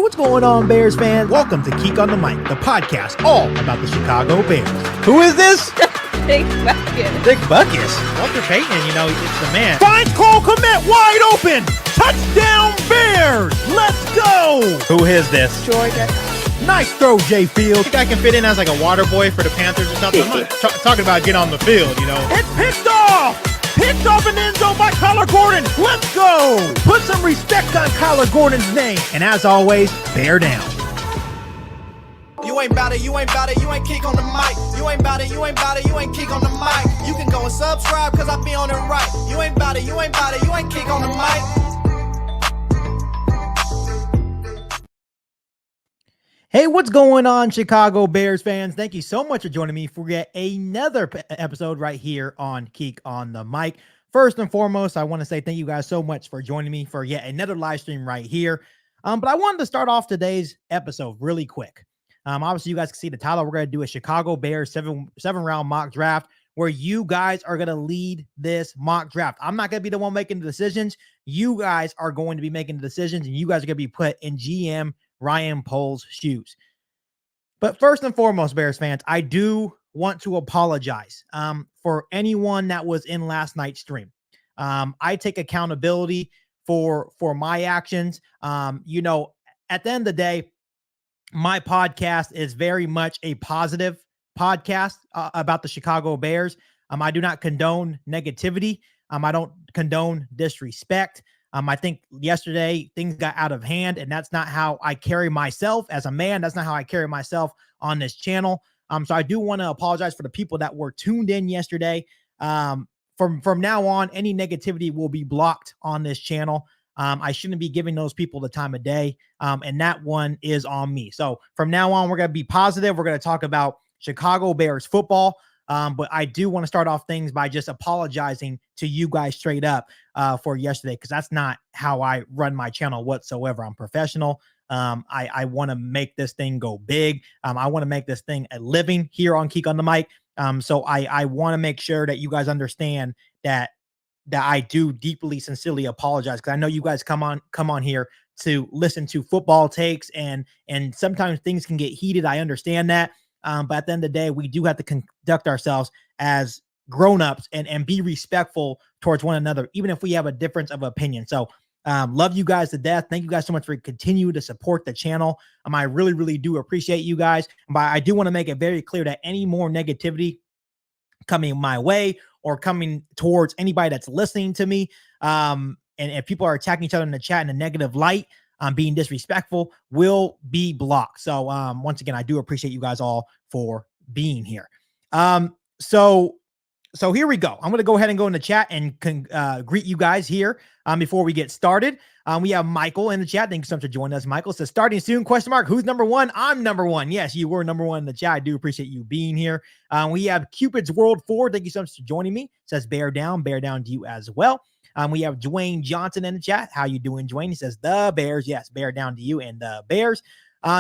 what's going on, Bears fans? Welcome to Geek on the Mic, the podcast all about the Chicago Bears. Who is this? Big Bucket. Big Buckus. Walter Payton, it's the man. Finds Cole Kmet wide open. Touchdown Bears. Let's go. Who is this? Georgia. Nice throw, Jay Field. I think I can fit in as like a water boy for the Panthers or something. I'm not talking about get on the field, It's picked off. Picked off an end zone by Kyler Gordon. Let's go. Put some respect on Kyler Gordon's name. And as always, bear down. You ain't bout it, you ain't bout it, you ain't kick on the mic. You ain't bout it, you ain't bout it, you ain't kick on the mic. You can go and subscribe cause I be on it right. You ain't bout it, you ain't bout it, you ain't kick on the mic. Hey, what's going on, Chicago Bears fans? Thank you so much for joining me for yet another episode right here on Geek on the Mic. First and foremost, I want to say thank you guys so much for joining me for yet another live stream right here. But I wanted to start off today's episode really quick. Obviously, you guys can see the title. We're going to do a Chicago Bears seven round mock draft where you guys are going to lead this mock draft. I'm not going to be the one making the decisions. You guys are going to be making the decisions, and you guys are going to be put in GM Ryan Poles' shoes. But first and foremost, Bears fans, I do want to apologize for anyone that was in last night's stream. I take accountability for my actions. At the end of the day, my podcast is very much a positive podcast about the Chicago Bears. I do not condone negativity. I don't condone disrespect. I think yesterday things got out of hand, and that's not how I carry myself as a man. That's not how I carry myself on this channel. So I do want to apologize for the people that were tuned in yesterday. From now on, any negativity will be blocked on this channel. I shouldn't be giving those people the time of day. And that one is on me. So from now on, we're going to be positive. We're going to talk about Chicago Bears football. But I do want to start off things by just apologizing to you guys straight up for yesterday, because that's not how I run my channel whatsoever. I'm professional. I want to make this thing go big. I want to make this thing a living here on Geek on the Mic. So I want to make sure that you guys understand that I do deeply, sincerely apologize, because I know you guys come on here to listen to football takes, and sometimes things can get heated. I understand that. But at the end of the day, we do have to conduct ourselves as grown-ups and be respectful towards one another, even if we have a difference of opinion. So love you guys to death. Thank you guys so much for continuing to support the channel. I really, really do appreciate you guys. But I do want to make it very clear that any more negativity coming my way or coming towards anybody that's listening to me, and if people are attacking each other in the chat in a negative light, being disrespectful, will be blocked. So once again, I do appreciate you guys all for being here. So here we go. I'm going to go ahead and go in the chat and greet you guys here before we get started. We have Michael in the chat. Thank you so much for joining us. Michael says, starting soon, ? Who's number one? I'm number one. Yes, you were number one in the chat. I do appreciate you being here. We have Cupid's World 4. Thank you so much for joining me. Says bear down to you as well. We have Dwayne Johnson in the chat. How you doing, Dwayne? He says the Bears. Yes, bear down to you and the Bears.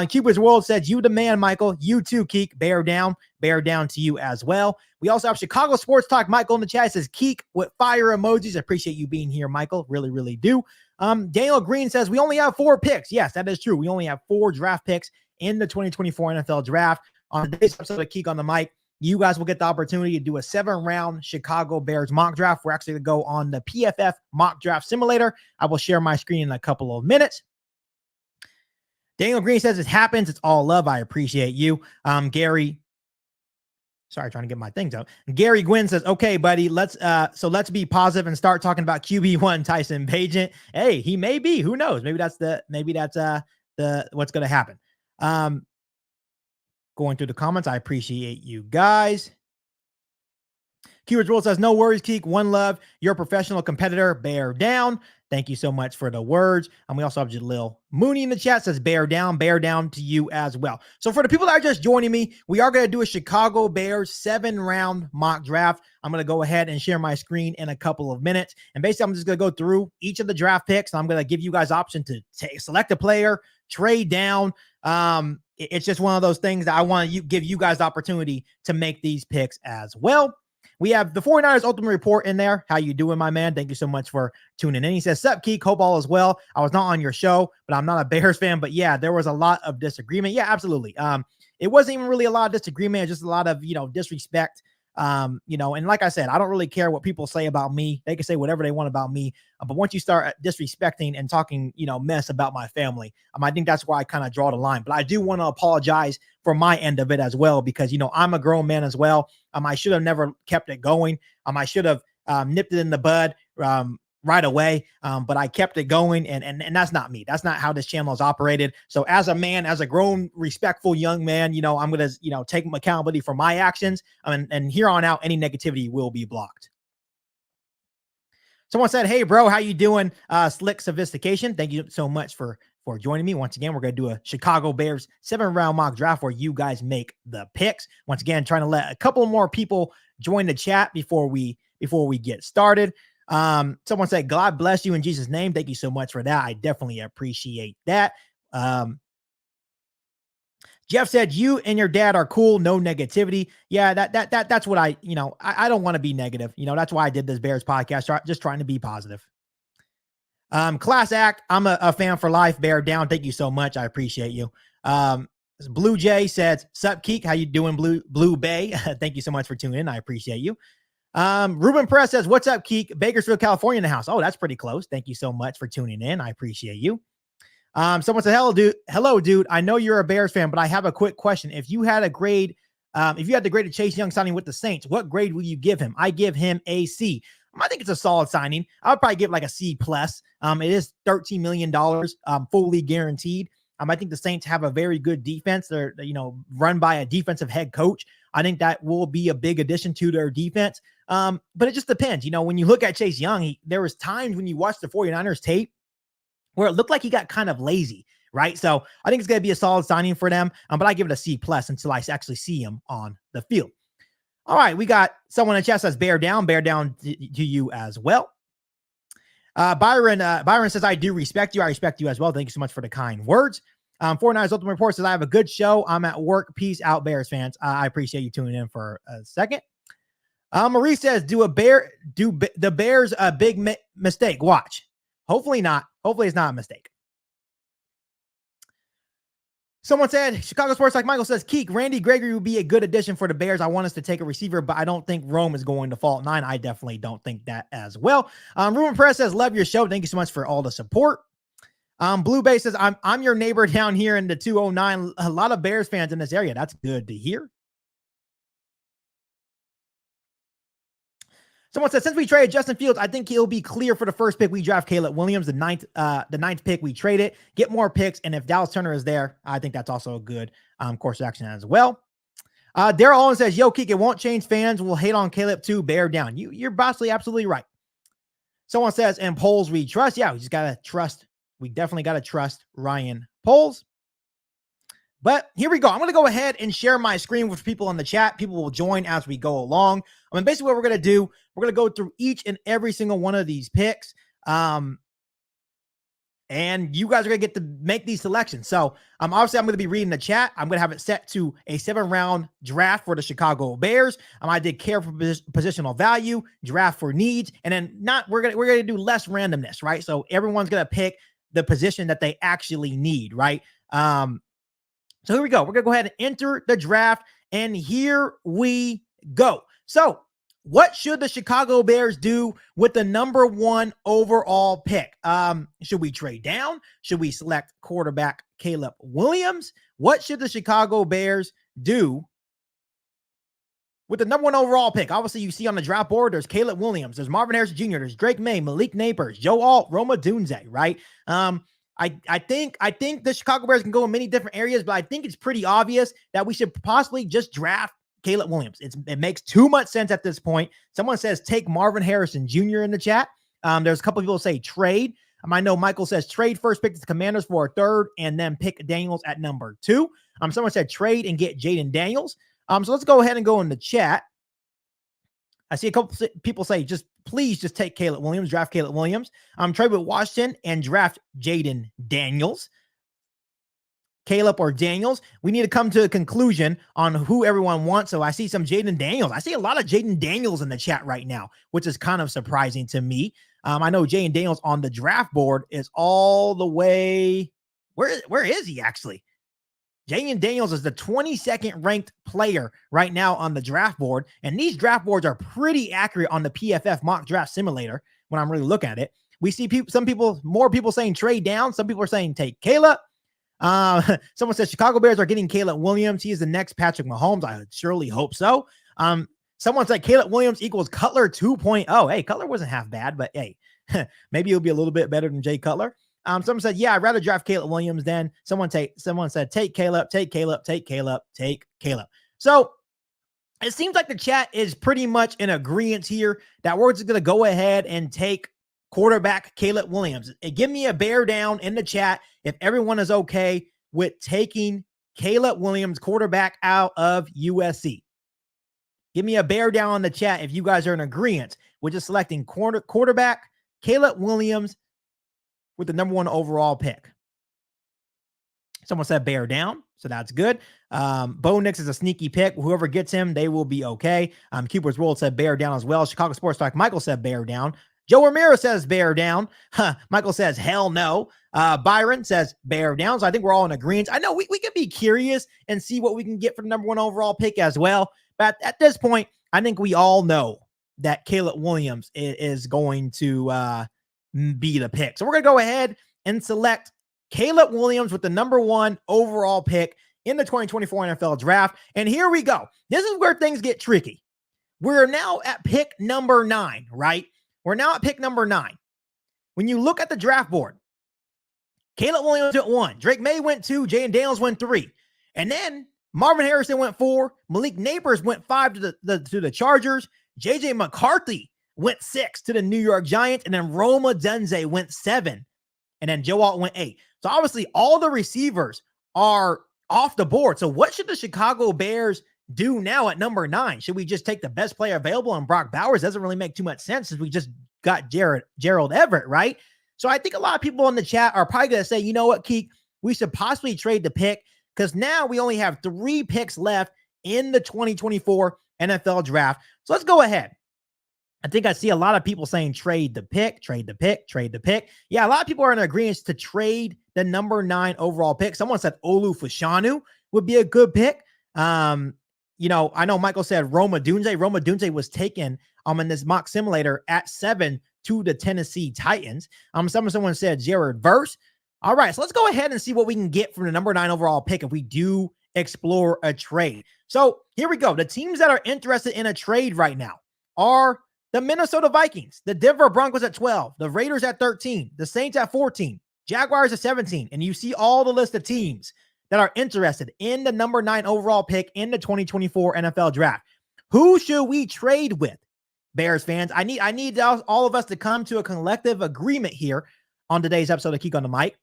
Cupid's World says, you the man, Michael. You too, Keek. Bear down to you as well. We also have Chicago Sports Talk. Michael in the chat says, Keek with fire emojis. I appreciate you being here, Michael. Really, really do. Daniel Green says, we only have 4 picks. Yes, that is true. We only have 4 draft picks in the 2024 NFL draft. On today's episode of Geek on the Mic, you guys will get the opportunity to do a 7-round Chicago Bears mock draft. We're actually going to go on the PFF mock draft simulator. I will share my screen in a couple of minutes. Daniel Green says, it happens. It's all love. I appreciate you. Gary, sorry, trying to get my things out. Gary Gwynn says, okay, buddy, let's be positive and start talking about QB1 Tyson Bagent. Hey, he may be, who knows? Maybe that's what's going to happen. Going through the comments, I appreciate you guys. Keywords World says, no worries, Keek. One love. You're a professional competitor. Bear down. Thank you so much for the words. And we also have Jalil Mooney in the chat says, bear down to you as well. So for the people that are just joining me, we are going to do a Chicago Bears 7-round mock draft. I'm going to go ahead and share my screen in a couple of minutes. And basically, I'm just going to go through each of the draft picks. I'm going to give you guys option to select a player, trade down. It's just one of those things that I want to give you guys the opportunity to make these picks as well. We have the 49ers Ultimate Report in there. How you doing, my man? Thank you so much for tuning in. He says, sup, Keek, hope all is well. I was not on your show, but I'm not a Bears fan. But yeah, there was a lot of disagreement. Yeah, absolutely. It wasn't even really a lot of disagreement. It's just a lot of, disrespect. And like I said, I don't really care what people say about me. They can say whatever they want about me. But once you start disrespecting and talking, mess about my family, I think that's where I kind of draw the line. But I do want to apologize for my end of it as well, because, I'm a grown man as well. I should have never kept it going. I should have nipped it in the bud right away. But I kept it going, and that's not me. That's not how this channel is operated. So as a man, as a grown, respectful young man, I'm going to, take accountability for my actions. And here on out, any negativity will be blocked. Someone said, hey, bro, how you doing? Slick Sophistication. Thank you so much for joining me. Once again, we're going to do a Chicago Bears 7-round mock draft where you guys make the picks. Once again, trying to let a couple more people join the chat before we get started. Someone said, God bless you in Jesus' name. Thank you so much for that. I definitely appreciate that. Jeff said, you and your dad are cool. No negativity. Yeah, that's what I don't want to be negative. That's why I did this Bears podcast, just trying to be positive. Class act. I'm a fan for life. Bear down. Thank you so much. I appreciate you. Blue Jay says, sup, Keek. How you doing, Blue Bay? Thank you so much for tuning in. I appreciate you. Ruben Perez says, what's up, Keek? Bakersfield, California in the house. Oh, that's pretty close. Thank you so much for tuning in. I appreciate you. Someone said, hello, dude. I know you're a Bears fan, but I have a quick question. If you had the grade of Chase Young signing with the Saints, what grade will you give him? I give him a C. I think it's a solid signing. I would probably give like a C plus. It is $13 million, fully guaranteed. I think the Saints have a very good defense. They're, run by a defensive head coach. I think that will be a big addition to their defense. But it just depends. When you look at Chase Young, there was times when you watch the 49ers tape where it looked like he got kind of lazy, right? So I think it's going to be a solid signing for them. But I give it a C plus until I actually see him on the field. All right, we got someone in chat says bear down to you as well. Byron says, I do respect you. I respect you as well. Thank you so much for the kind words. 49ers Ultimate Report says, I have a good show. I'm at work. Peace out, Bears fans. I appreciate you tuning in for a second. Marie says, do the Bears a big mistake? Watch. Hopefully not. Hopefully it's not a mistake. Someone said, Chicago Sports Like Michael says, Keek, Randy Gregory would be a good addition for the Bears. I want us to take a receiver, but I don't think Rome is going to fall at 9. I definitely don't think that as well. Ruben Perez says, love your show. Thank you so much for all the support. Blue Bay says, I'm your neighbor down here in the 209. A lot of Bears fans in this area. That's good to hear. Someone said, since we traded Justin Fields, I think he'll be clear for the first pick. We draft Caleb Williams, the ninth pick. We trade it, get more picks. And if Dallas Turner is there, I think that's also a good course of action as well. Daryl Owens says, yo, Keek, it won't change. Fans will hate on Caleb too. Bear down. You're absolutely right. Someone says, and Poles we trust. Yeah, we just got to trust. We definitely got to trust Ryan Poles. But here we go. I'm going to go ahead and share my screen with people in the chat. People will join as we go along. Basically what we're going to do, we're going to go through each and every single one of these picks. And you guys are going to get to make these selections. So obviously I'm going to be reading the chat. I'm going to have it set to a 7-round draft for the Chicago Bears. I did care for positional value, draft for needs, and then we're going to do less randomness, right? So everyone's going to pick the position that they actually need, right? So here we go. We're going to go ahead and enter the draft, and here we go. So what should the Chicago Bears do with the number 1 overall pick? Should we trade down? Should we select quarterback Caleb Williams? What should the Chicago Bears do with the number 1 overall pick? Obviously, you see on the draft board, there's Caleb Williams, there's Marvin Harrison Jr., there's Drake May, Malik Neighbors, Joe Alt, Roma Dunze, right? I think the Chicago Bears can go in many different areas, but I think it's pretty obvious that we should possibly just draft Caleb Williams. It makes too much sense at this point. Someone says take Marvin Harrison Jr. in the chat. There's a couple of people say trade. I know Michael says trade first, pick the Commanders for a 3rd, and then pick Daniels at number 2. Someone said trade and get Jaden Daniels. So let's go ahead and go in the chat. I see a couple people say, please take Caleb Williams, draft Caleb Williams. Trade with Washington and draft Jaden Daniels. Caleb or Daniels. We need to come to a conclusion on who everyone wants. So I see some Jaden Daniels. I see a lot of Jaden Daniels in the chat right now, which is kind of surprising to me. I know Jaden Daniels on the draft board is all the way. Where is he actually? Jaden Daniels is the 22nd ranked player right now on the draft board. And these draft boards are pretty accurate on the PFF mock draft simulator when I'm really looking at it. We see more people saying trade down. Some people are saying take Caleb. Someone says Chicago Bears are getting Caleb Williams. He is the next Patrick Mahomes. I surely hope so. Someone said Caleb Williams equals Cutler 2.0. Hey, Cutler wasn't half bad, but hey, maybe he'll be a little bit better than Jay Cutler. Someone said, yeah, I'd rather draft Caleb Williams than someone said, take Caleb. So it seems like the chat is pretty much in agreement here that we're just going to go ahead and take quarterback Caleb Williams. Give me a bear down in the chat if everyone is okay with taking Caleb Williams, quarterback out of USC. Give me a bear down in the chat if you guys are in agreement with just selecting quarterback Caleb Williams with the number 1 overall pick. Someone said bear down, so that's good. Bo Nix is a sneaky pick. Whoever gets him, they will be okay. Cooper's World said bear down as well. Chicago Sports Talk Michael said bear down. Joe Ramirez says bear down. Michael says hell no. Byron says bear down. So I think we're all in agreement. I know we can be curious and see what we can get for the number 1 overall pick as well. But at this point, I think we all know that Caleb Williams is going to be the pick. So we're going to go ahead and select Caleb Williams with the number 1 overall pick in the 2024 NFL draft. And here we go. This is where things get tricky. We're now at pick number 9, right? We're now at pick number 9. When you look at the draft board, Caleb Williams went 1, Drake May went 2, Jaden Daniels went 3. And then Marvin Harrison went 4, Malik Neighbors went 5 to the Chargers, JJ McCarthy went 6 to the New York Giants, and then Roma Dunze went 7, and then Joe Alt went 8. So obviously all the receivers are off the board. So what should the Chicago Bears do now at number 9? Should we just take the best player available and Brock Bowers? Doesn't really make too much sense since we just got Gerald Everett, right? So I think a lot of people in the chat are probably going to say, you know what, Keek, we should possibly trade the pick because now we only have 3 picks left in the 2024 NFL draft. So let's go ahead. I think I see a lot of people saying trade the pick. Yeah, a lot of people are in agreement to trade the number 9 overall pick. Someone said Olu Fashanu would be a good pick. You know, I know Michael said Roma Dunze. Roma Dunze was taken in this mock simulator at 7 to the Tennessee Titans. Someone said Jared Verse. All right, so let's go ahead and see what we can get from the number 9 overall pick if we do explore a trade. So here we go. The teams that are interested in a trade right now are the Minnesota Vikings, the Denver Broncos at 12, the Raiders at 13, the Saints at 14, Jaguars at 17. And you see all the list of teams that are interested in the number 9 overall pick in the 2024 NFL draft. Who should we trade with, Bears fans? I need all of us to come to a collective agreement here on today's episode of Keek on the Mic.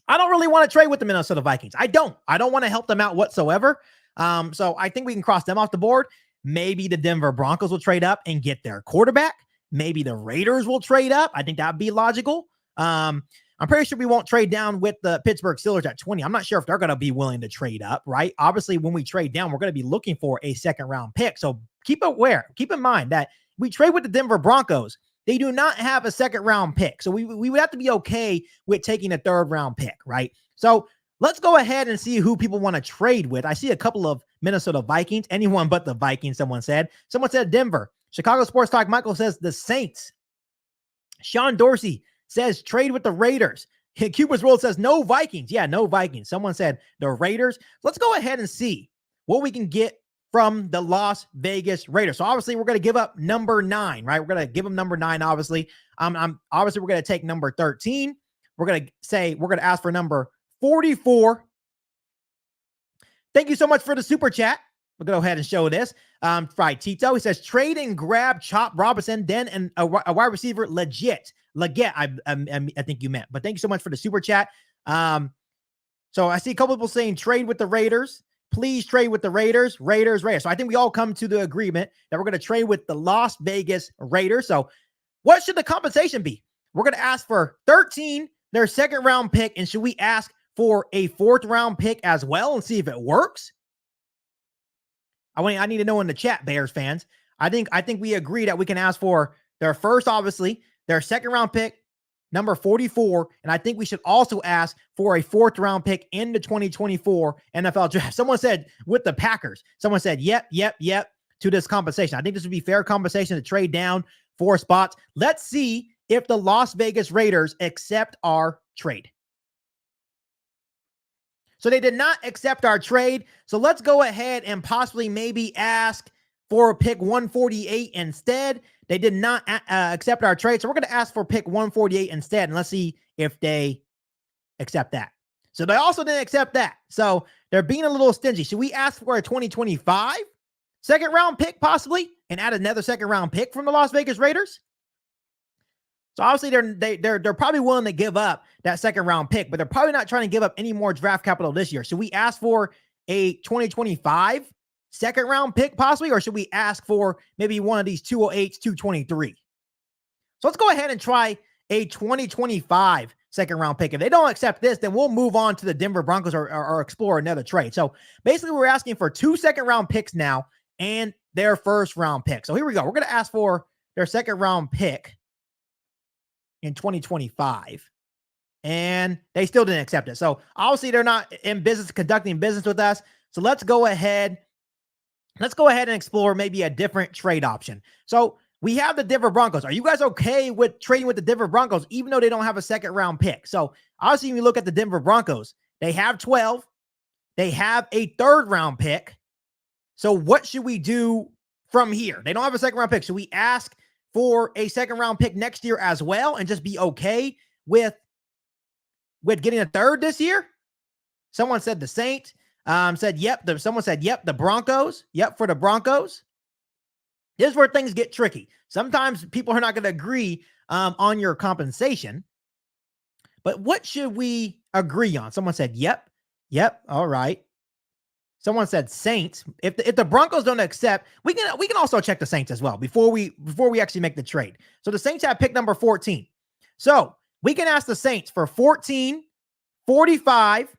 I don't really want to trade with the Minnesota Vikings. I don't want to help them out whatsoever. So I think we can cross them off the board. Maybe the Denver Broncos will trade up and get their quarterback. Maybe the Raiders will trade up. I think that'd be logical. I'm pretty sure we won't trade down with the Pittsburgh Steelers at 20. I'm not sure if they're going to be willing to trade up, right? Obviously, when we trade down, we're going to be looking for a 2nd round pick. So keep in mind that we trade with the Denver Broncos. They do not have a 2nd round pick. So we would have to be okay with taking a 3rd round pick, right? So let's go ahead and see who people want to trade with. I see a couple of Minnesota Vikings, anyone but the Vikings, someone said. Someone said Denver. Chicago Sports Talk Michael says the Saints. Sean Dorsey says trade with the Raiders. Cuba's World says no Vikings. Yeah, no Vikings. Someone said the Raiders. Let's go ahead and see what we can get from the Las Vegas Raiders. So obviously we're going to give up number 9, right? We're going to give them number 9, obviously. Obviously we're going to take number 13. We're going to ask for number 44. Thank you so much for the super chat. We'll go ahead and show this. Fried Tito, he says trade and grab Chop Robinson, then and a wide receiver Leggett, I think you meant. But thank you so much for the super chat. So I see a couple people saying trade with the Raiders. Please trade with the Raiders. So I think we all come to the agreement that we're going to trade with the Las Vegas Raiders. So what should the compensation be? We're going to ask for 13, their 2nd round pick, and should we ask for a 4th round pick as well and see if it works? I need to know in the chat, Bears fans. I think we agree that we can ask for their first, obviously, their 2nd round pick, number 44, and I think we should also ask for a 4th round pick in the 2024 NFL draft. Someone said with the Packers. Someone said, yep, to this compensation. I think this would be fair compensation to trade down 4 spots. Let's see if the Las Vegas Raiders accept our trade. So they did not accept our trade. So let's go ahead and possibly maybe ask for pick 148 instead. They did not accept our trade. So we're going to ask for pick 148 instead. And let's see if they accept that. So they also didn't accept that. So they're being a little stingy. Should we ask for a 2025 2nd round pick possibly and add another 2nd round pick from the Las Vegas Raiders? So obviously they're probably willing to give up that 2nd round pick, but they're probably not trying to give up any more draft capital this year. Should we ask for a 2025 2nd round pick possibly, or should we ask for maybe one of these 208s, 223? So let's go ahead and try a 2025 2nd round pick. If they don't accept this, then we'll move on to the Denver Broncos or explore another trade. So basically we're asking for 2 2nd round picks now and their 1st round pick. So here we go. We're going to ask for their 2nd round pick in 2025, and they still didn't accept it. So obviously they're not in business, conducting business with us. So let's go ahead and explore maybe a different trade option. So we have the Denver Broncos. Are you guys okay with trading with the Denver Broncos, even though they don't have a 2nd round pick? So obviously when you look at the Denver Broncos, they have 12, they have a 3rd round pick. So what should we do from here? They don't have a 2nd round pick. Should we ask for a 2nd round pick next year as well and just be okay with getting a 3rd this year? Someone said the Saints. Said yep. Someone said yep. The Broncos. Yep, for the Broncos. This is where things get tricky. Sometimes people are not going to agree on your compensation. But what should we agree on? Someone said yep. All right. Someone said Saints. If the Broncos don't accept, we can also check the Saints as well before we actually make the trade. So the Saints have pick number 14. So we can ask the Saints for 14, 45,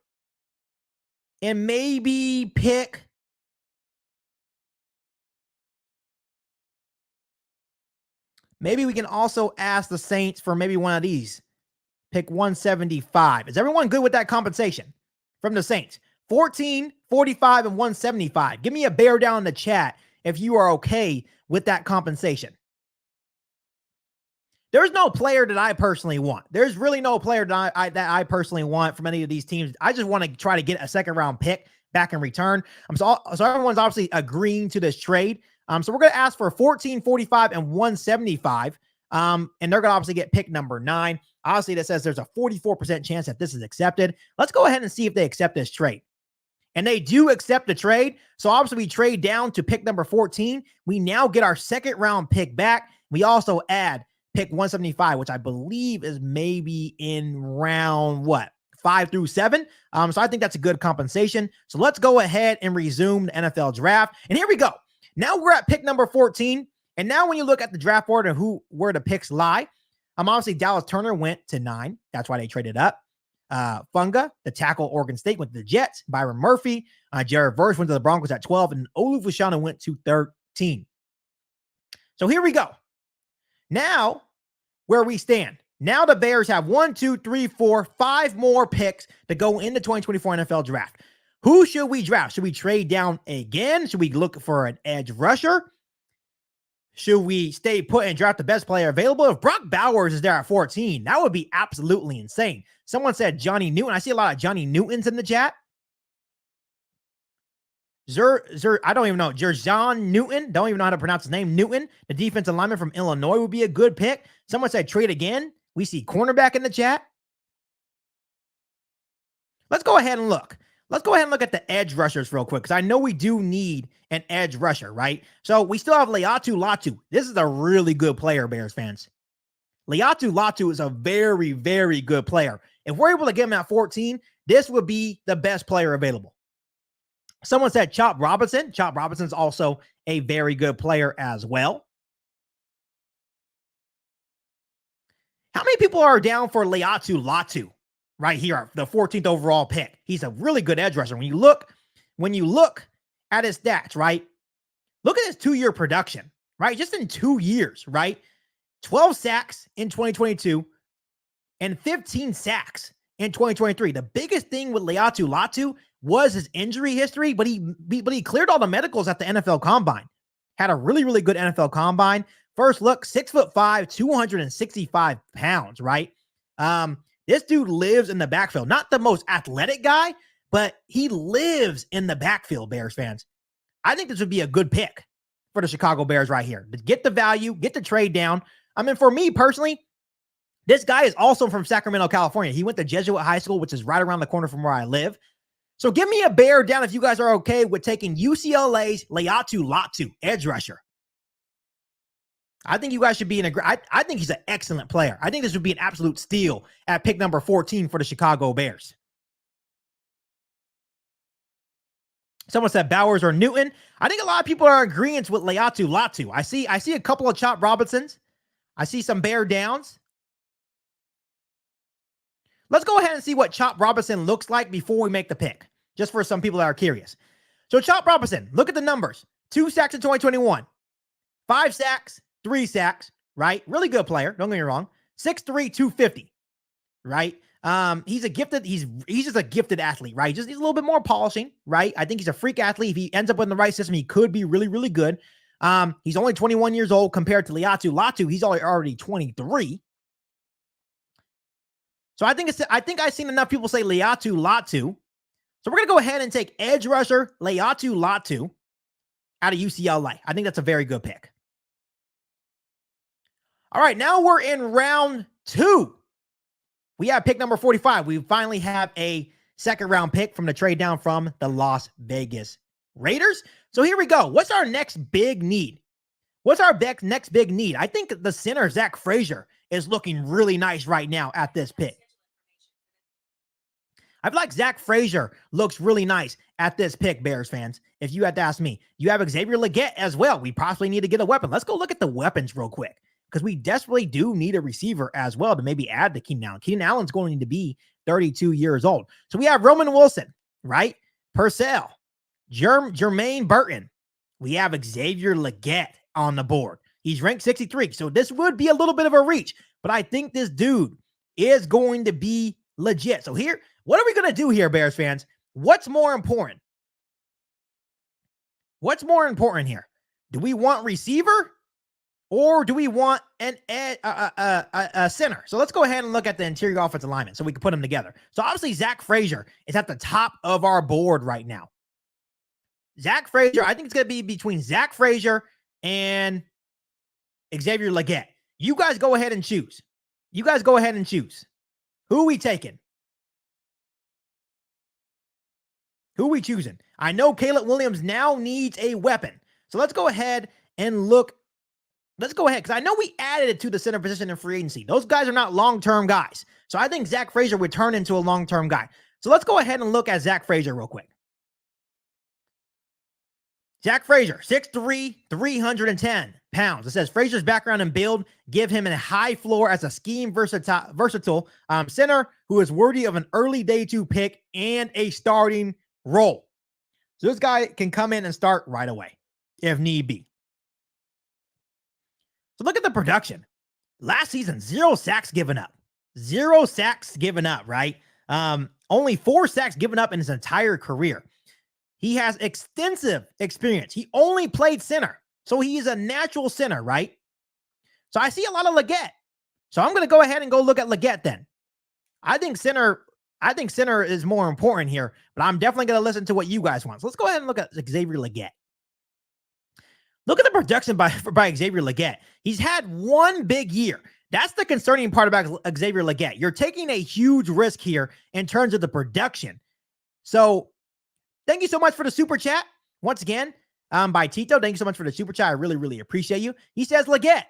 and maybe pick maybe we can also ask the Saints for maybe one of these. Pick 175. Is everyone good with that compensation from the Saints? 14, 45, and 175. Give me a bear down in the chat if you are okay with that compensation. There's no player that I personally want. There's really no player that I personally want from any of these teams. I just want to try to get a 2nd round pick back in return. So everyone's obviously agreeing to this trade. So we're going to ask for 14, 45, and 175. And they're going to obviously get pick number 9. Obviously, that says there's a 44% chance that this is accepted. Let's go ahead and see if they accept this trade. And they do accept the trade. So obviously we trade down to pick number 14. We now get our 2nd round pick back. We also add pick 175, which I believe is maybe in round 5 through 7. So I think that's a good compensation. So let's go ahead and resume the NFL draft. And here we go. Now we're at pick number 14. And now when you look at the draft board and where the picks lie, obviously Dallas Turner went to 9. That's why they traded up. Funga, the tackle, Oregon State, went to the Jets. Byron Murphy, Jared Verse went to the Broncos at 12, and Olu Fashanu went to 13. So here we go. Now, where we stand. Now the Bears have 1, 2, 3, 4, 5 more picks to go in the 2024 NFL draft. Who should we draft? Should we trade down again? Should we look for an edge rusher? Should we stay put and draft the best player available? If Brock Bowers is there at 14, that would be absolutely insane. Someone said Johnny Newton. I see a lot of Johnny Newtons in the chat. I don't even know. Jerjon Newton. Don't even know how to pronounce his name. Newton, the defensive lineman from Illinois, would be a good pick. Someone said trade again. We see cornerback in the chat. Let's go ahead and look. Let's go ahead and look at the edge rushers real quick, because I know we do need an edge rusher, right? So we still have Laiatu Latu. This is a really good player, Bears fans. Laiatu Latu is a very, very good player. If we're able to get him at 14, this would be the best player available. Someone said Chop Robinson. Chop Robinson's also a very good player as well. How many people are down for Laiatu Latu right here, the 14th overall pick. He's a really good edge rusher. When you look at his stats, right? Look at his 2-year production, right? Just in 2 years, right? 12 sacks in 2022 and 15 sacks in 2023. The biggest thing with Laiatu Latu was his injury history, but he cleared all the medicals at the NFL Combine. Had a really, really good NFL Combine. First look, 6'5", 265 pounds, right? This dude lives in the backfield. Not the most athletic guy, but he lives in the backfield, Bears fans. I think this would be a good pick for the Chicago Bears right here. To get the value, get the trade down. I mean, for me personally, this guy is also from Sacramento, California. He went to Jesuit High School, which is right around the corner from where I live. So give me a bear down if you guys are okay with taking UCLA's Laiatu Latu, edge rusher. I think you guys should be in I think he's an excellent player. I think this would be an absolute steal at pick number 14 for the Chicago Bears. Someone said Bowers or Newton. I think a lot of people are in agreement with Laiatu Latu. I see a couple of Chop Robinsons. I see some bear downs. Let's go ahead and see what Chop Robinson looks like before we make the pick, just for some people that are curious. So Chop Robinson, look at the numbers. 2 sacks in 2021. 5 sacks, 3 sacks, right? Really good player, don't get me wrong. 6'3", 250, right? He's just a gifted athlete, right? Just needs a little bit more polishing, right? I think he's a freak athlete. If he ends up in the right system, he could be really, really good. He's only 21 years old compared to Laiatu Latu. He's already 23. So I think I've seen enough people say Laiatu Latu. So we're going to go ahead and take edge rusher Laiatu Latu out of UCLA. I think that's a very good pick. All right, now we're in round 2. We have pick number 45. We finally have a second round pick from the trade down from the Las Vegas Raiders. So here we go. What's our next big need? Next big need? I think the center, Zack Frazier, is looking really nice right now at this pick. I feel like Zack Frazier looks really nice at this pick, Bears fans, if you had to ask me. You have Xavier Legette as well. We possibly need to get a weapon. Let's go look at the weapons real quick, because we desperately do need a receiver as well to maybe add to Keenan Allen. Keenan Allen's going to be 32 years old. So we have Roman Wilson, right? Purcell, Jermaine Burton. We have Xavier Legette on the board. He's ranked 63. So this would be a little bit of a reach, but I think this dude is going to be legit. So here, what are we going to do here, Bears fans? What's more important? What's more important here? Do we want receiver or do we want a center? So let's go ahead and look at the interior offensive lineman so we can put them together. So obviously Zack Frazier is at the top of our board right now. Zack Frazier, I think it's going to be between Zack Frazier and Xavier Legette. You guys go ahead and choose. Who are we taking? Who are we choosing? I know Caleb Williams now needs a weapon. So let's go ahead and look. Let's go ahead, because I know we added it to the center position in free agency. Those guys are not long-term guys. So I think Zack Frazier would turn into a long-term guy. So let's go ahead and look at Zack Frazier real quick. Zack Frazier, 6'3", 310 pounds. It says Frazier's background and build give him a high floor as a scheme versatile center who is worthy of an early day 2 pick and a starting role. So this guy can come in and start right away if need be. So look at the production. Last season, 0 sacks given up. 0 sacks given up, right? Only 4 sacks given up in his entire career. He has extensive experience. He only played center. So he is a natural center, right? So I see a lot of Legette. So I'm going to go ahead and go look at Legette then. I think center is more important here, but I'm definitely going to listen to what you guys want. So let's go ahead and look at Xavier Legette. Look at the production by Xavier Legette. He's had 1 big year. That's the concerning part about Xavier Legette. You're taking a huge risk here in terms of the production. So thank you so much for the super chat. Once again, by Tito. Thank you so much for the super chat. I really, really appreciate you. He says Legette.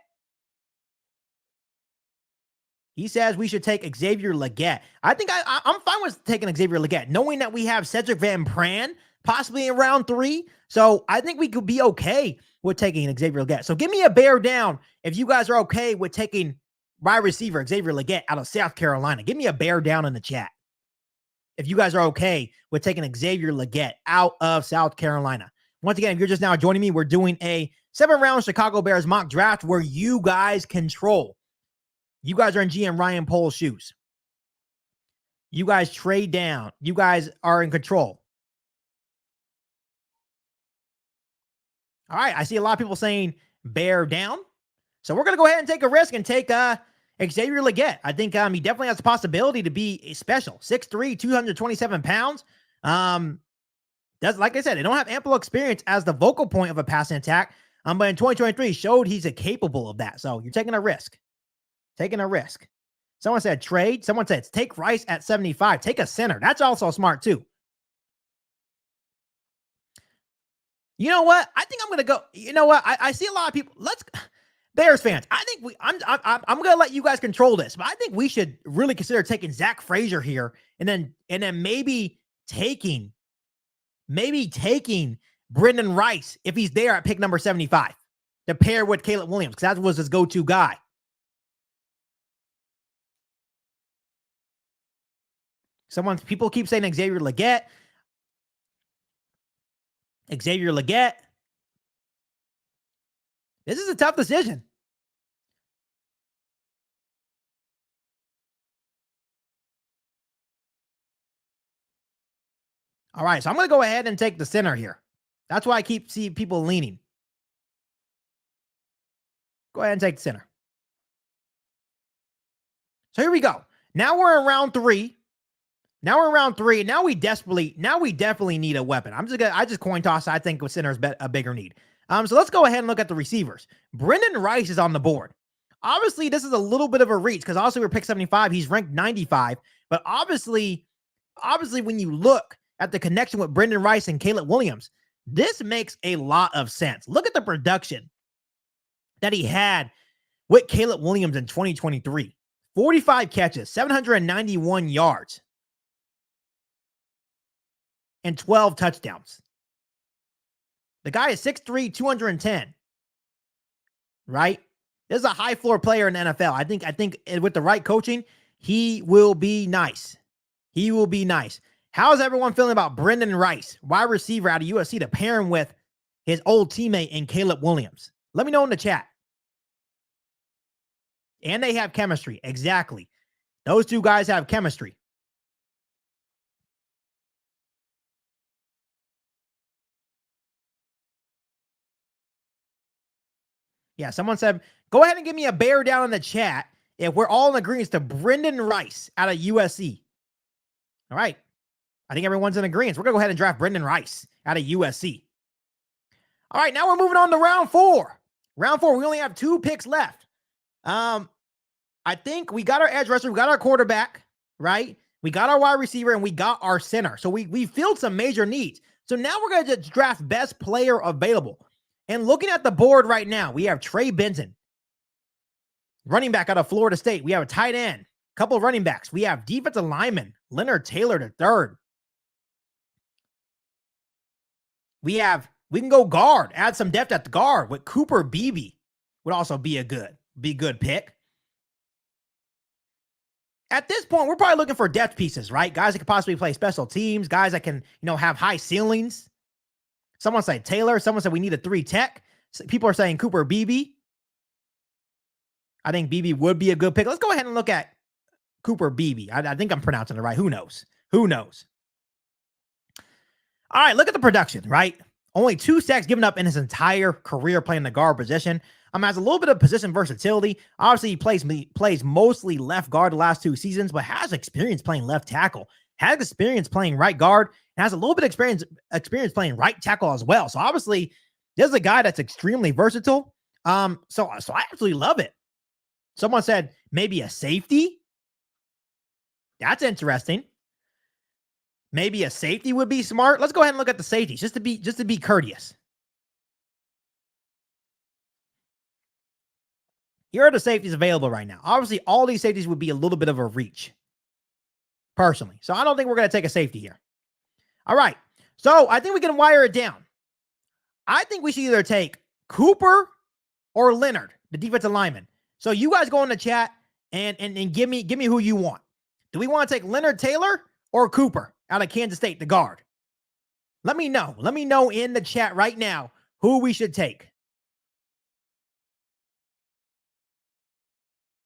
He says we should take Xavier Legette. I think I'm fine with taking Xavier Legette, knowing that we have Cedric Van Pran possibly in round 3. So I think we could be okay with taking Xavier Legette. So give me a bear down if you guys are okay with taking wide receiver Xavier Legette out of South Carolina. Give me a bear down in the chat. if you guys are okay with taking Xavier Legette out of South Carolina. Once again, if you're just now joining me, we're doing a 7-round Chicago Bears mock draft where you guys control. You guys are in GM Ryan Poles' shoes. You guys trade down. You guys are in control. All right, I see a lot of people saying bear down. So we're going to go ahead and take a risk and take Xavier Legette. I think he definitely has the possibility to be special. 6'3", 227 pounds. Does, like I said, they don't have ample experience as the vocal point of a passing attack. But in 2023, showed he's capable of that. So you're taking a risk. Taking a risk. Someone said trade. Someone said take Rice at 75. Take a center. That's also smart too. You know what? I think I'm going to go. You know what? I see a lot of people. Bears fans, I think I'm going to let you guys control this, but I think we should really consider taking Zack Frazier here and then maybe taking Brendan Rice if he's there at pick number 75 to pair with Caleb Williams, because that was his go-to guy. People keep saying Xavier Legette. Xavier Legette. This is a tough decision. All right, so I'm going to go ahead and take the center here. That's why I keep seeing people leaning. Go ahead and take the center. So here we go. Now we're in round 3. Now we definitely need a weapon. I just coin toss. I think with center is a bigger need. So let's go ahead and look at the receivers. Brendan Rice is on the board. Obviously, this is a little bit of a reach because also we're pick 75. He's ranked 95. But obviously, when you look at the connection with Brendan Rice and Caleb Williams, this makes a lot of sense. Look at the production that he had with Caleb Williams in 2023. 45 catches, 791 yards, and 12 touchdowns. The guy is 6'3", 210. Right? This is a high floor player in the NFL. I think with the right coaching, he will be nice. He will be nice. How's everyone feeling about Brendan Rice, wide receiver out of USC, to pair him with his old teammate in Caleb Williams? Let me know in the chat. And they have chemistry. Exactly. Those two guys have chemistry. Yeah, someone said, go ahead and give me a bear down in the chat if we're all in agreement to Brendan Rice out of USC. All right. I think everyone's in agreement. We're going to go ahead and draft Brendan Rice out of USC. All right, now we're moving on to round 4. Round 4, we only have 2 picks left. I think we got our edge rusher, we got our quarterback, right? We got our wide receiver, and we got our center. So we filled some major needs. So now we're going to draft best player available. And looking at the board right now, we have Trey Benson, running back out of Florida State. We have a tight end, a couple of running backs. We have defensive lineman, Leonard Taylor III. We can go guard, add some depth at the guard with Cooper Beebe would also be a good pick. At this point, we're probably looking for depth pieces, right? Guys that can possibly play special teams, guys that can, have high ceilings. Someone said Taylor. Someone said we need a 3 tech. People are saying Cooper Beebe. I think Beebe would be a good pick. Let's go ahead and look at Cooper Beebe. I think I'm pronouncing it right. Who knows? All right, look at the production, right? Only 2 sacks given up in his entire career playing the guard position. Has a little bit of position versatility. Obviously, he plays mostly left guard the last 2 seasons, but has experience playing left tackle, has experience playing right guard, and has a little bit of experience playing right tackle as well. So obviously, this is a guy that's extremely versatile. So I absolutely love it. Someone said maybe a safety. That's interesting. Maybe a safety would be smart. Let's go ahead and look at the safeties just to be courteous. Here are the safeties available right now. Obviously, all these safeties would be a little bit of a reach, personally. So I don't think we're going to take a safety here. All right. So I think we can wire it down. I think we should either take Cooper or Leonard, the defensive lineman. So you guys go in the chat and give me who you want. Do we want to take Leonard Taylor or Cooper out of Kansas State, the guard? Let me know. Let me know in the chat right now who we should take.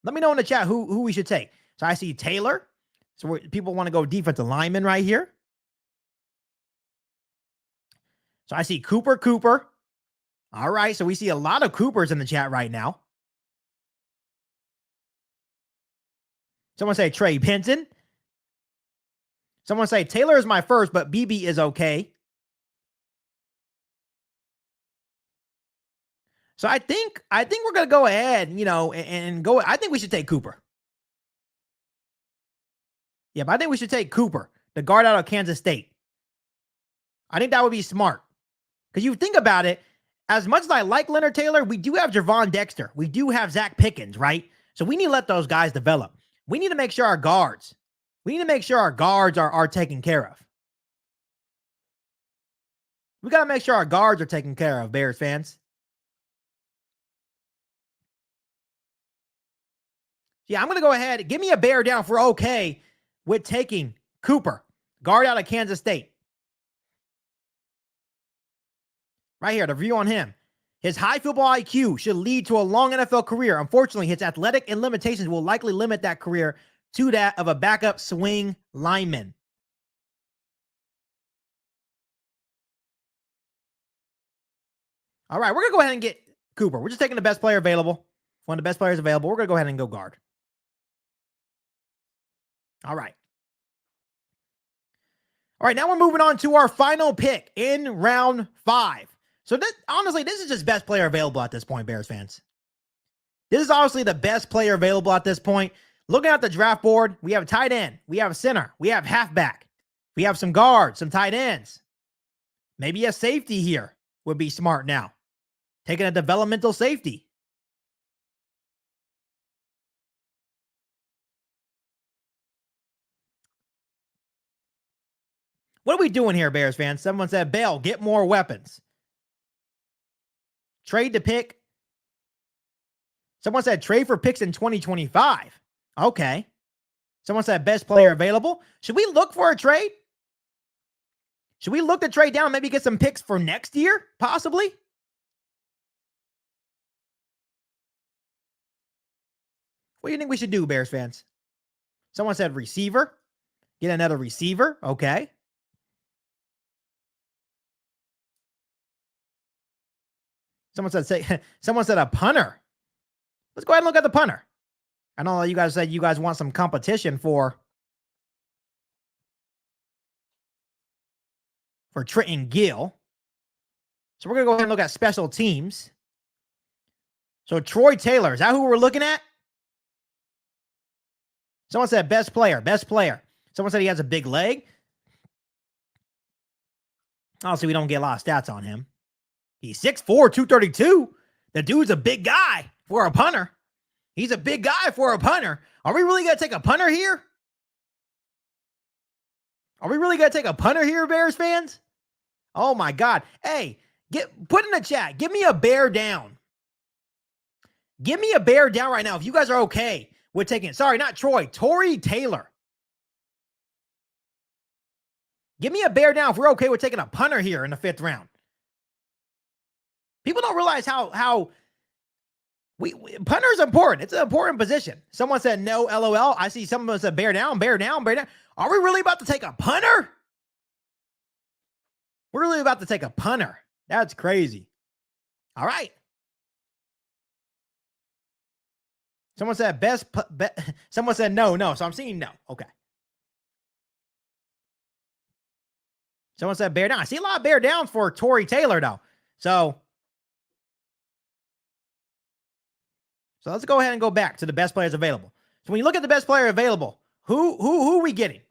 Let me know in the chat who we should take. So I see Taylor. So people want to go defensive lineman right here. So I see Cooper. All right. So we see a lot of Coopers in the chat right now. Someone say Trey Pinton. Someone say Taylor is my first, but BB is okay. So I think we're going to go ahead, and go. I think we should take Cooper. Yeah, but I think we should take Cooper, the guard out of Kansas State. I think that would be smart. Because you think about it, as much as I like Leonard Taylor, we do have Javon Dexter. We do have Zach Pickens, right? So we need to let those guys develop. We need to make sure our guards are taken care of. We got to make sure our guards are taken care of, Bears fans. Yeah, I'm going to go ahead. Give me a bear down if we're okay with taking Cooper, guard out of Kansas State. Right here, the view on him. His high football IQ should lead to a long NFL career. Unfortunately, his athletic and limitations will likely limit that career to that of a backup swing lineman. All right, we're going to go ahead and get Cooper. We're just taking the best player available. One of the best players available. We're going to go ahead and go guard. All right. All right, now we're moving on to our final pick in round 5. So honestly, this is just best player available at this point, Bears fans. This is obviously the best player available at this point. Looking at the draft board, we have tight end, we have center, we have halfback, we have some guards, some tight ends. Maybe a safety here would be smart now. Taking a developmental safety. What are we doing here, Bears fans? Someone said, Bell, get more weapons. Trade to pick. Someone said trade for picks in 2025. Okay. Someone said best player available. Should we look for a trade? Should we look to trade down, maybe get some picks for next year, possibly? What do you think we should do, Bears fans? Someone said receiver. Get another receiver. Okay. Someone said a punter. Let's go ahead and look at the punter. I know you guys said you guys want some competition for Trenton Gill. So we're going to go ahead and look at special teams. So Troy Taylor, is that who we're looking at? Someone said best player. Someone said he has a big leg. Obviously, we don't get a lot of stats on him. He's 6'4", 232. The dude's a big guy for a punter. He's a big guy for a punter. Are we really going to take a punter here? Bears fans? Oh, my God. Hey, put in the chat. Give me a bear down. Give me a bear down right now if you guys are okay with taking, sorry, not Troy, Tory Taylor. Give me a bear down if we're okay with taking a punter here in the 5th round. People don't realize how punter is important. It's an important position. Someone said no, LOL. I see someone said bear down. Are we really about to take a punter? We're really about to take a punter. That's crazy. All right. Someone said someone said no. So I'm seeing no. Okay. Someone said bear down. I see a lot of bear downs for Tory Taylor, though. So let's go ahead and go back to the best players available. So when you look at the best player available, who are we getting?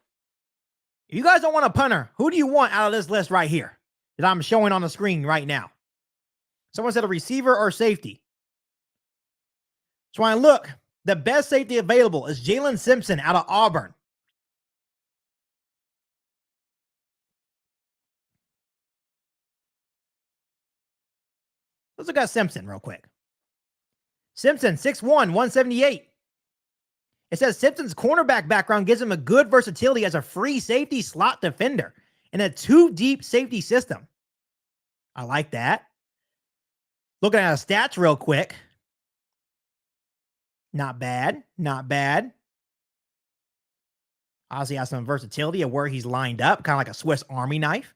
If you guys don't want a punter, who do you want out of this list right here that I'm showing on the screen right now? Someone said a receiver or safety. So when I look, the best safety available is Jalen Simpson out of Auburn. Let's look at Simpson real quick. Simpson, 6'1", 178. It says Simpson's cornerback background gives him a good versatility as a free safety slot defender in a 2-deep safety system. I like that. Looking at his stats real quick. Not bad. Not bad. Obviously has some versatility of where he's lined up, kind of like a Swiss Army knife.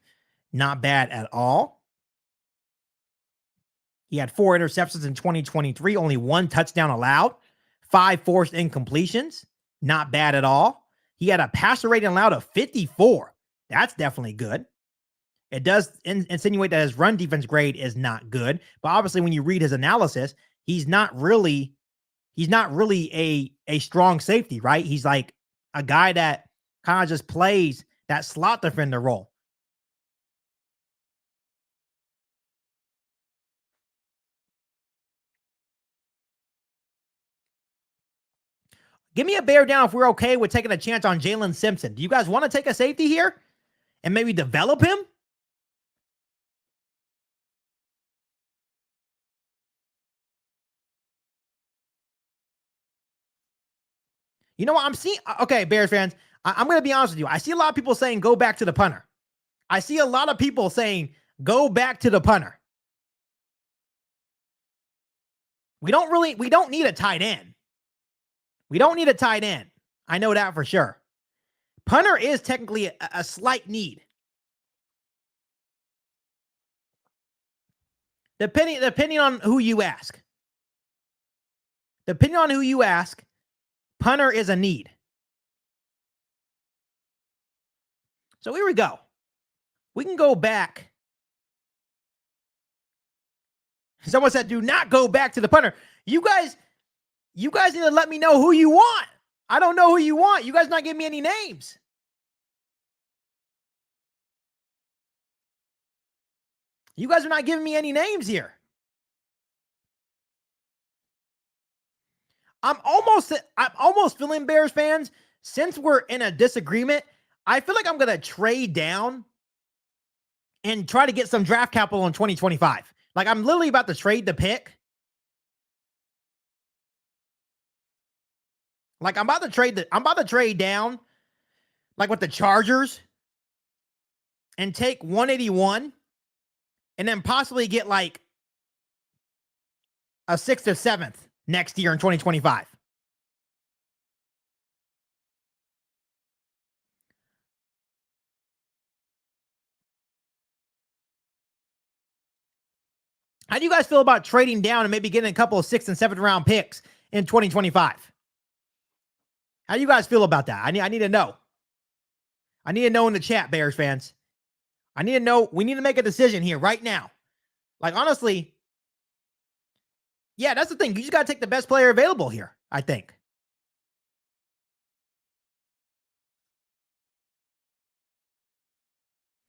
Not bad at all. He had 4 interceptions in 2023, only 1 touchdown allowed, 5 forced incompletions. Not bad at all. He had a passer rating allowed of 54. That's definitely good. It does insinuate that his run defense grade is not good, but obviously when you read his analysis, he's not really a strong safety, right? He's like a guy that kind of just plays that slot defender role. Give me a bear down if we're okay with taking a chance on Jalen Simpson. Do you guys want to take a safety here and maybe develop him? You know what I'm seeing? Okay, Bears fans, I'm going to be honest with you. I see a lot of people saying go back to the punter. I see a lot of people saying go back to the punter. We don't need a tight end. We don't need a tight end. I know that for sure. Punter is technically a slight need. Depending on who you ask. Depending on who you ask, punter is a need. So here we go. We can go back. Someone said, do not go back to the punter. You guys need to let me know who you want. I don't know who you want. You guys not giving me any names. You guys are not giving me any names here. I'm almost feeling, Bears fans, since we're in a disagreement, I feel like I'm going to trade down and try to get some draft capital in 2025. Like, I'm literally about to trade the pick. Like, I'm about to trade down, like with the Chargers, and take 181, and then possibly get like a 6th or 7th next year in 2025. How do you guys feel about trading down and maybe getting a couple of 6th and 7th round picks in 2025? How do you guys feel about that? I need to know. I need to know in the chat, Bears fans. I need to know. We need to make a decision here right now. Like, honestly, yeah, that's the thing. You just got to take the best player available here, I think.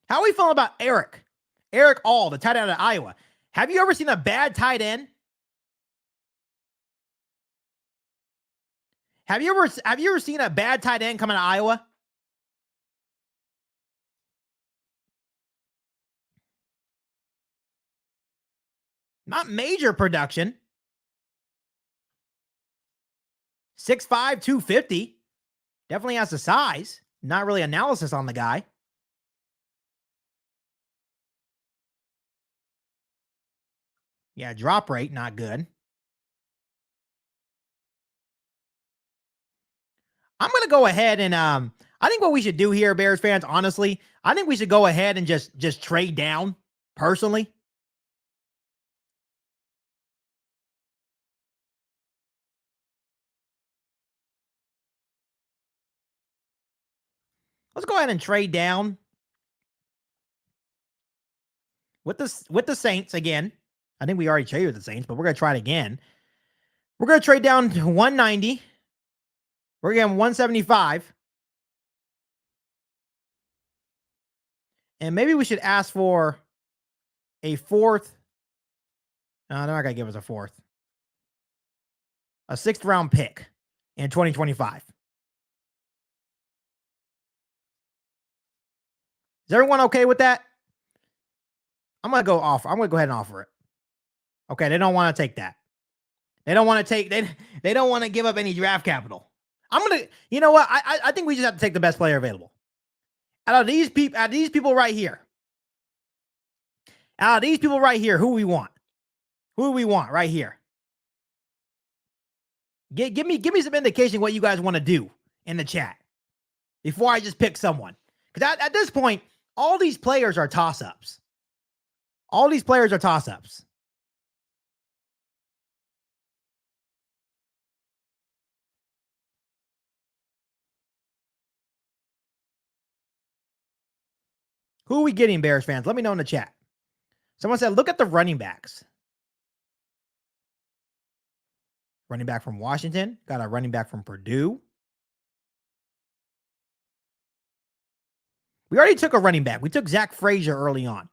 How are we feeling about Eric? Eric All, the tight end out of Iowa. Have you ever seen a bad tight end? Have you ever seen a bad tight end come out of Iowa? Not major production. 6'5", 250. Definitely has the size. Not really analysis on the guy. Yeah, drop rate, not good. I'm going to go ahead and I think what we should do here, Bears fans, honestly, I think we should go ahead and just trade down personally. Let's go ahead and trade down with the Saints again. I think we already traded with the Saints, but we're going to try it again. We're going to trade down to 190. We're getting 175. And maybe we should ask for a 4th. No, they're not going to give us a 4th. A 6th round pick in 2025. Is everyone okay with that? I'm going to go ahead and offer it. Okay, they don't want to take that. They don't want to give up any draft capital. You know what? I think we just have to take the best player available. Out of these people right here, who we want? Who do we want right here? Give me some indication what you guys want to do in the chat before I just pick someone. Because at this point, all these players are toss-ups. All these players are toss-ups. Who are we getting, Bears fans? Let me know in the chat. Someone said, look at the running backs. Running back from Washington. Got a running back from Purdue. We already took a running back. We took Zack Frazier early on.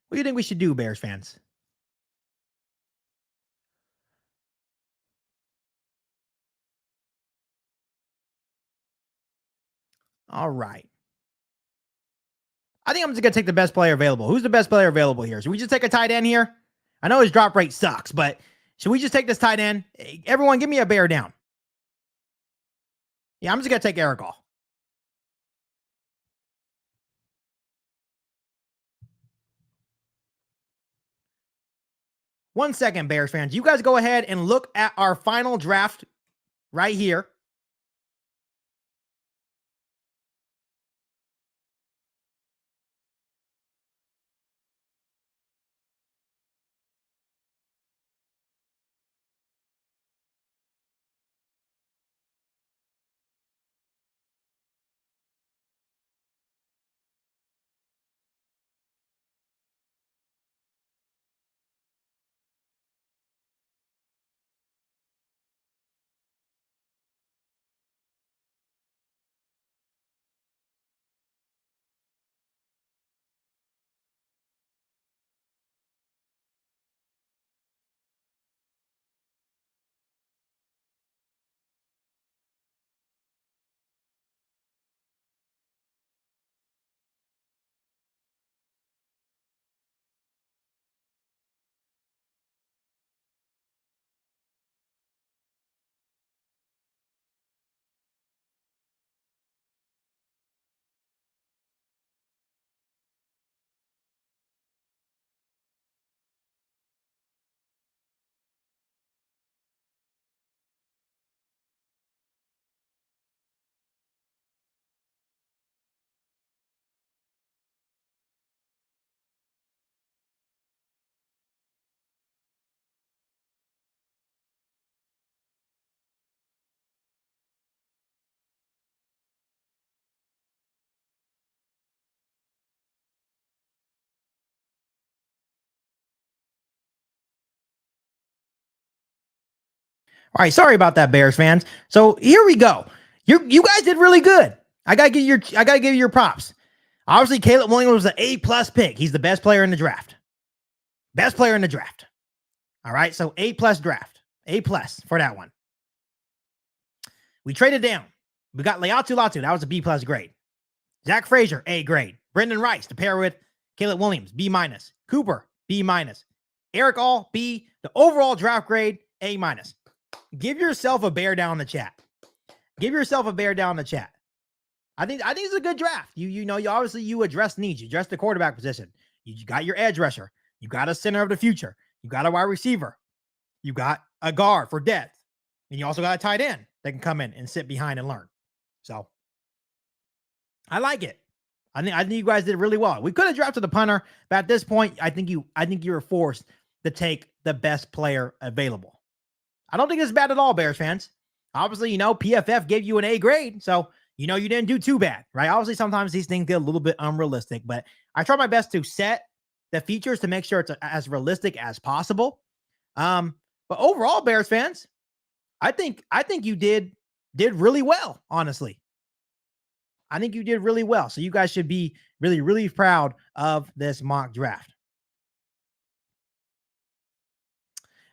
What do you think we should do, Bears fans? All right. I think I'm just going to take the best player available. Who's the best player available here? Should we just take a tight end here? I know his drop rate sucks, but should we just take this tight end? Everyone, give me a bear down. Yeah, I'm just going to take Eric All. One second, Bears fans. You guys go ahead and look at our final draft right here. All right, sorry about that, Bears fans. So here we go. You guys did really good. I gotta give you your props. Obviously, Caleb Williams was an A+ pick. He's the best player in the draft. Best player in the draft. All right, so A+ draft. A+ for that one. We traded down. We got Leatu Latu. That was a B+ grade. Zack Frazier, A grade. Brendan Rice to pair with Caleb Williams, B-. Cooper, B-. Eric All, B. The overall draft grade, A-. Give yourself a bear down in the chat. Give yourself a bear down in the chat. I think it's a good draft. You obviously you address needs. You address the quarterback position. You got your edge rusher. You got a center of the future. You got a wide receiver. You got a guard for depth. And you also got a tight end that can come in and sit behind and learn. So I like it. I think you guys did really well. We could have drafted the punter, but at this point, I think you were forced to take the best player available. I don't think it's bad at all, Bears fans. Obviously, PFF gave you an A grade, so you didn't do too bad, right? Obviously, sometimes these things get a little bit unrealistic, but I try my best to set the features to make sure it's as realistic as possible. But overall, Bears fans, I think you did really well, honestly. I think you did really well. So you guys should be really, really proud of this mock draft.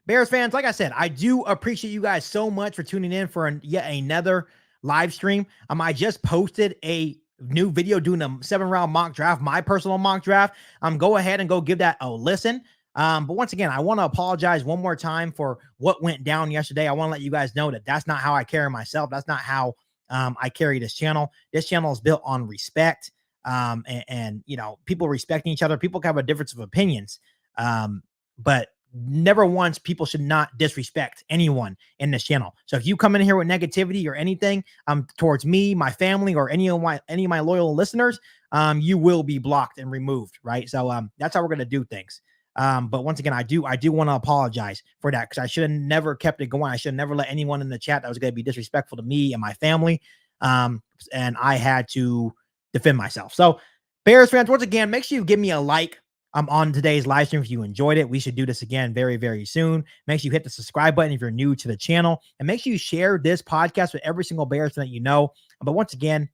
Bears fans, like I said, I do appreciate you guys so much for tuning in for yet another live stream. I just posted a new video doing a 7-round mock draft, my personal mock draft. Go ahead and go give that a listen. But once again, I want to apologize one more time for what went down yesterday. I want to let you guys know that that's not how I carry myself. That's not how I carry this channel. This channel is built on respect, and you know, people respecting each other. People can have a difference of opinions, but never once people should not disrespect anyone in this channel. So if you come in here with negativity or anything towards me, my family, or any of my loyal listeners, you will be blocked and removed, right? So that's how we're going to do things. But once again, I do want to apologize for that, because I should have never kept it going. I should have never let anyone in the chat that was going to be disrespectful to me and my family. And I had to defend myself. So Bears fans, once again, make sure you give me a like on today's live stream if you enjoyed it. We should do this again very, very soon. Make sure you hit the subscribe button if you're new to the channel, and make sure you share this podcast with every single Bears fan that you know. But once again,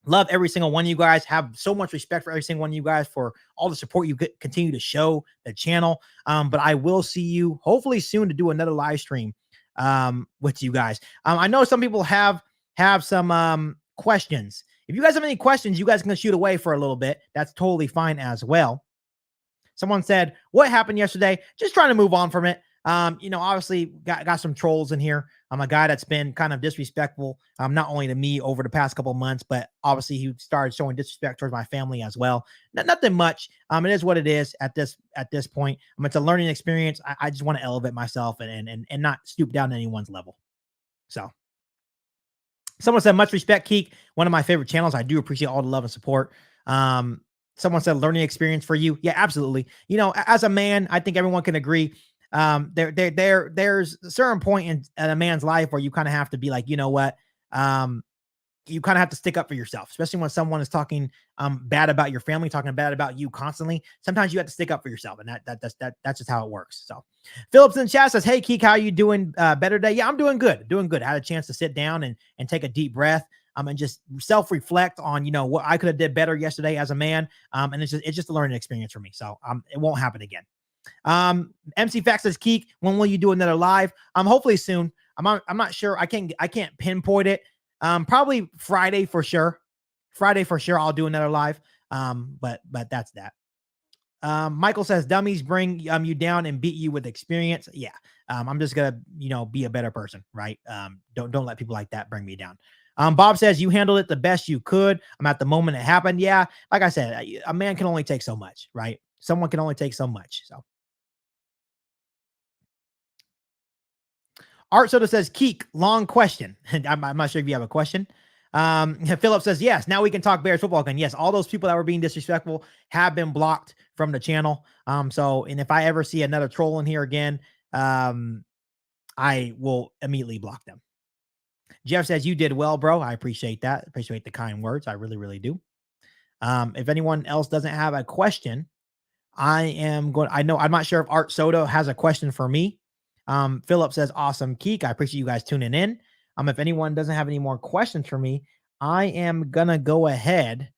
love every single one of you guys. Have so much respect for every single one of you guys for all the support you continue to show the channel. But I will see you hopefully soon to do another live stream with you guys. I know some people have some questions. If you guys have any questions, you guys can shoot away for a little bit. That's totally fine as well. Someone said, what happened yesterday? Just trying to move on from it. You know, obviously got some trolls in here. I'm a guy that's been kind of disrespectful, not only to me over the past couple of months, but obviously he started showing disrespect towards my family as well. Nothing much. It is what it is at this point. It's a learning experience. I just want to elevate myself and not stoop down to anyone's level. So someone said, much respect, Keek. One of my favorite channels. I do appreciate all the love and support. Someone said, learning experience for you. Yeah, absolutely. You know, as a man, I think everyone can agree. There's a certain point in a man's life where you kind of have to be like, you know what? You kind of have to stick up for yourself, especially when someone is talking bad about your family, talking bad about you constantly. Sometimes you have to stick up for yourself, and that's just how it works. So Phillips in chat says, hey Keek, how you doing? Better day? Yeah, I'm doing good. I had a chance to sit down and take a deep breath. And just self-reflect on, you know, what I could have did better yesterday as a man. And it's just a learning experience for me. So it won't happen again. MC Fax says, Keek, when will you do another live? Hopefully soon. I'm not sure. I can't pinpoint it. Probably Friday for sure. I'll do another live. But that's that. Michael says, dummies bring you down and beat you with experience. Yeah. I'm just gonna, you know, be a better person, right? Don't let people like that bring me down. Bob says, you handled it the best you could. I'm at the moment it happened. Yeah. Like I said, a man can only take so much, right? Someone can only take so much. So Art Soda says, Keek, long question. I'm not sure if you have a question. Philip says, yes, now we can talk Bears football again. Yes, all those people that were being disrespectful have been blocked from the channel. And if I ever see another troll in here again, I will immediately block them. Jeff says, you did well, bro. I appreciate that. Appreciate the kind words. I really, really do. If anyone else doesn't have a question, I'm not sure if Art Soda has a question for me. Philip says, awesome, Keek. I appreciate you guys tuning in. If anyone doesn't have any more questions for me, I am going to go ahead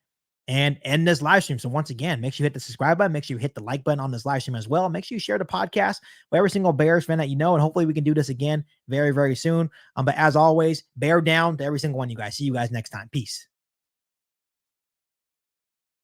and end this live stream. So once again, make sure you hit the subscribe button. Make sure you hit the like button on this live stream as well. Make sure you share the podcast with every single Bears fan that you know, and hopefully we can do this again very, very soon. But as always, bear down to every single one of you guys. See you guys next time. Peace.